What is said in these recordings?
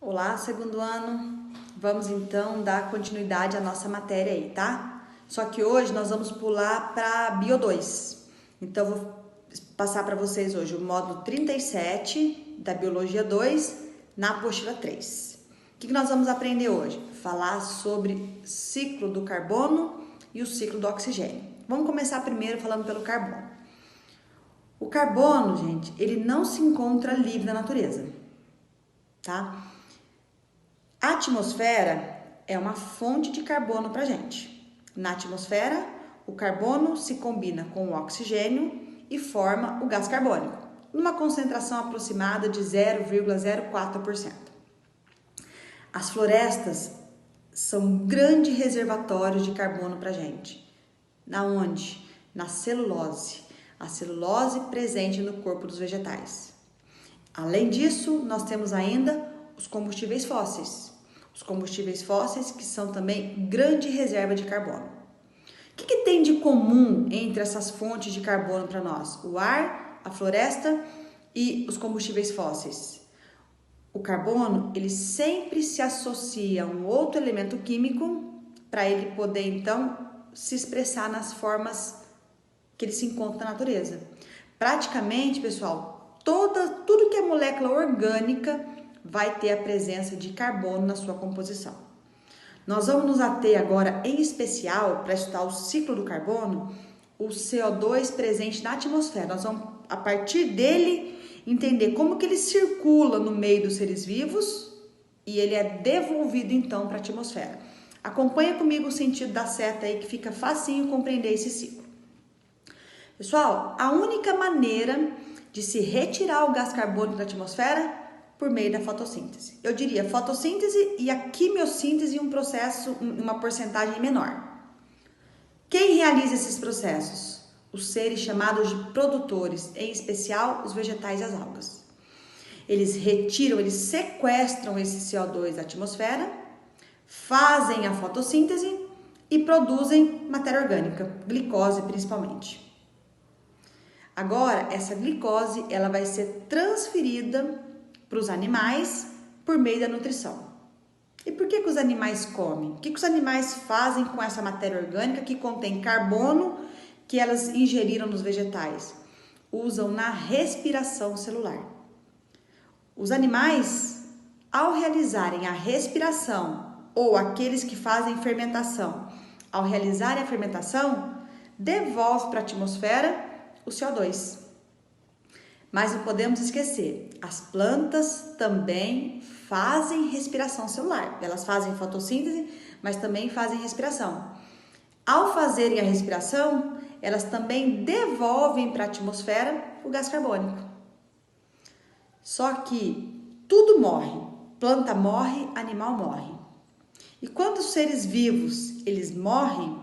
Olá, segundo ano. Vamos então dar continuidade à nossa matéria aí, tá? Só que hoje nós vamos pular para Bio 2. Então, eu vou passar para vocês hoje o módulo 37 da Biologia 2 na apostila 3. O que nós vamos aprender hoje? Falar sobre ciclo do carbono e o ciclo do oxigênio. Vamos começar primeiro falando pelo carbono. O carbono, gente, ele não se encontra livre na natureza, tá? A atmosfera é uma fonte de carbono para a gente. Na atmosfera, o carbono se combina com o oxigênio e forma o gás carbônico, numa concentração aproximada de 0,04%. As florestas são grandes reservatórios de carbono para a gente. Na onde? Na celulose. A celulose presente no corpo dos vegetais. Além disso, nós temos ainda os combustíveis fósseis. Os combustíveis fósseis que são também grande reserva de carbono. O que tem de comum entre essas fontes de carbono para nós? O ar, a floresta e os combustíveis fósseis. O carbono, ele sempre se associa a um outro elemento químico para ele poder, então, se expressar nas formas que ele se encontra na natureza. Praticamente, pessoal, tudo que é molécula orgânica vai ter a presença de carbono na sua composição. Nós vamos nos ater agora, em especial, para estudar o ciclo do carbono, o CO2 presente na atmosfera. Nós vamos, a partir dele, entender como que ele circula no meio dos seres vivos e ele é devolvido, então, para a atmosfera. Acompanha comigo o sentido da seta aí, que fica facinho compreender esse ciclo. Pessoal, a única maneira de se retirar o gás carbônico da atmosfera por meio da fotossíntese. Eu diria fotossíntese e a quimiossíntese em um processo, uma porcentagem menor. Quem realiza esses processos? Os seres chamados de produtores, em especial os vegetais e as algas. Eles retiram, eles sequestram esse CO2 da atmosfera, fazem a fotossíntese e produzem matéria orgânica, glicose principalmente. Agora, essa glicose ela vai ser transferida para os animais por meio da nutrição. E por que os animais comem? O que os animais fazem com essa matéria orgânica que contém carbono que elas ingeriram nos vegetais? Usam na respiração celular. Os animais, ao realizarem a respiração, ou aqueles que fazem fermentação, ao realizarem a fermentação, devolvem para a atmosfera o CO2. Mas não podemos esquecer, as plantas também fazem respiração celular. Elas fazem fotossíntese, mas também fazem respiração. Ao fazerem a respiração, elas também devolvem para a atmosfera o gás carbônico. Só que tudo morre. Planta morre, animal morre. E quando os seres vivos, eles morrem,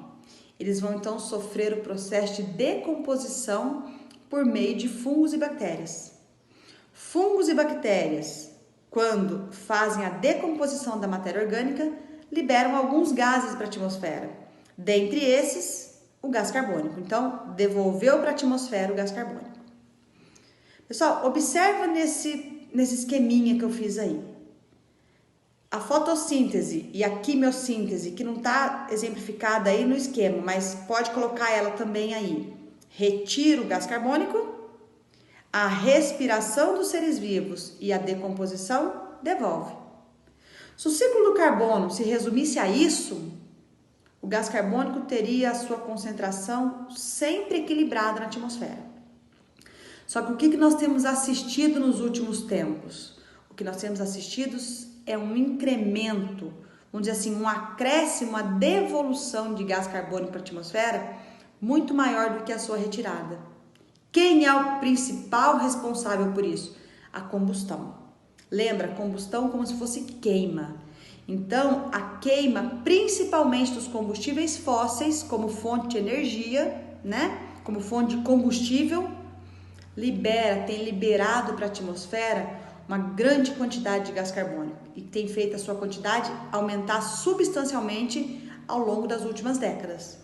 eles vão então sofrer o processo de decomposição por meio de fungos e bactérias. Fungos e bactérias, quando fazem a decomposição da matéria orgânica, liberam alguns gases para a atmosfera. Dentre esses, o gás carbônico. Então, devolveu para a atmosfera o gás carbônico. Pessoal, observa nesse esqueminha que eu fiz aí. A fotossíntese e a quimiossíntese, que não está exemplificada aí no esquema, mas pode colocar ela também aí. Retira o gás carbônico, a respiração dos seres vivos e a decomposição devolve. Se o ciclo do carbono se resumisse a isso, o gás carbônico teria a sua concentração sempre equilibrada na atmosfera. Só que o que nós temos assistido nos últimos tempos? O que nós temos assistido é um incremento, vamos dizer assim, um acréscimo, uma devolução de gás carbônico para a atmosfera muito maior do que a sua retirada. Quem é o principal responsável por isso? A combustão. Lembra, combustão como se fosse queima. Então, a queima, principalmente dos combustíveis fósseis, como fonte de energia, né? Como fonte de combustível, tem liberado para a atmosfera uma grande quantidade de gás carbônico e tem feito a sua quantidade aumentar substancialmente ao longo das últimas décadas.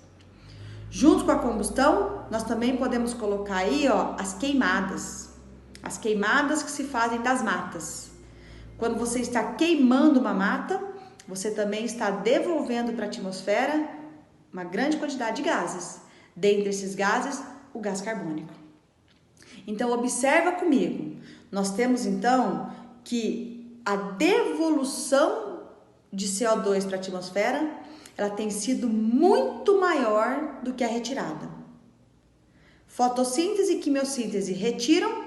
Junto com a combustão, nós também podemos colocar aí, ó, as queimadas que se fazem das matas. Quando você está queimando uma mata, você também está devolvendo para a atmosfera uma grande quantidade de gases. Dentre esses gases, o gás carbônico. Então, observa comigo. Nós temos, então, que a devolução de CO2 para a atmosfera, ela tem sido muito maior do que a retirada. Fotossíntese e quimiossíntese retiram,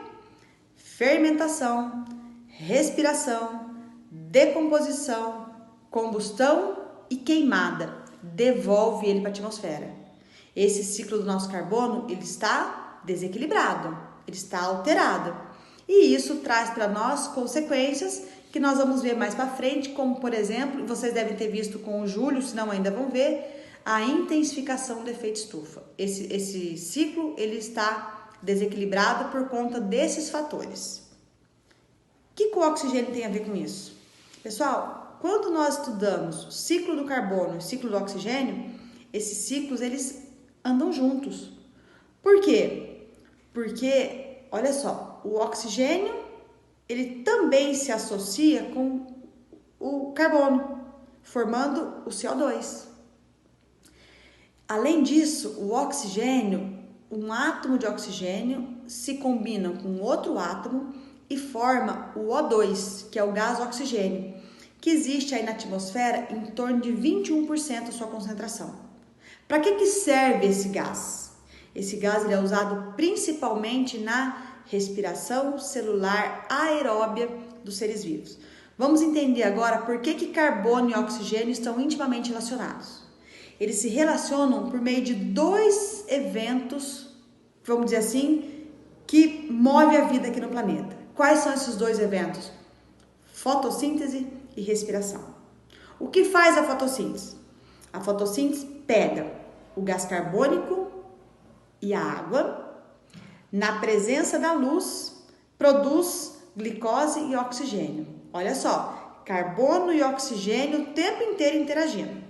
fermentação, respiração, decomposição, combustão e queimada devolve ele para a atmosfera. Esse ciclo do nosso carbono, ele está desequilibrado, ele está alterado. E isso traz para nós consequências que nós vamos ver mais para frente, como por exemplo, vocês devem ter visto com o Júlio, se não ainda vão ver, a intensificação do efeito estufa. Esse ciclo, ele está desequilibrado por conta desses fatores. O que o oxigênio tem a ver com isso? Pessoal, quando nós estudamos o ciclo do carbono e o ciclo do oxigênio, esses ciclos, eles andam juntos. Por quê? Porque, olha só, o oxigênio, ele também se associa com o carbono, formando o CO2. Além disso, o oxigênio, um átomo de oxigênio se combina com outro átomo e forma o O2, que é o gás oxigênio, que existe aí na atmosfera em torno de 21% a sua concentração. Para que serve esse gás? Esse gás ele é usado principalmente na respiração celular aeróbia dos seres vivos. Vamos entender agora por que carbono e oxigênio estão intimamente relacionados. Eles se relacionam por meio de dois eventos, vamos dizer assim, que movem a vida aqui no planeta. Quais são esses dois eventos? Fotossíntese e respiração. O que faz a fotossíntese? A fotossíntese pega o gás carbônico e a água, na presença da luz, produz glicose e oxigênio. Olha só, carbono e oxigênio o tempo inteiro interagindo.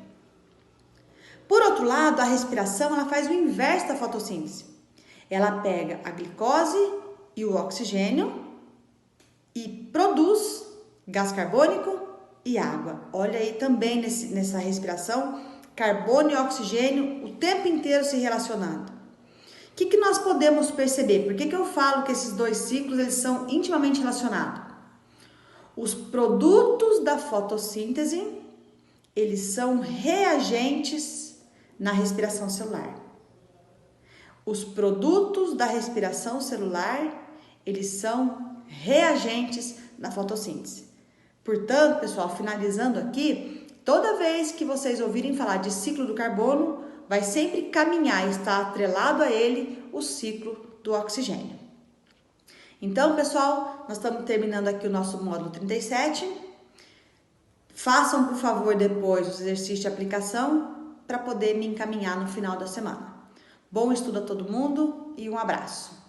Por outro lado, a respiração ela faz o inverso da fotossíntese. Ela pega a glicose e o oxigênio e produz gás carbônico e água. Olha aí também nessa respiração, carbono e oxigênio o tempo inteiro se relacionando. O que nós podemos perceber? Por que eu falo que esses dois ciclos eles são intimamente relacionados? Os produtos da fotossíntese, eles são reagentes na respiração celular. Os produtos da respiração celular, eles são reagentes na fotossíntese. Portanto, pessoal, finalizando aqui, toda vez que vocês ouvirem falar de ciclo do carbono, vai sempre caminhar, está atrelado a ele o ciclo do oxigênio. Então, pessoal, nós estamos terminando aqui o nosso módulo 37. Façam, por favor, depois os exercícios de aplicação para poder me encaminhar no final da semana. Bom estudo a todo mundo e um abraço.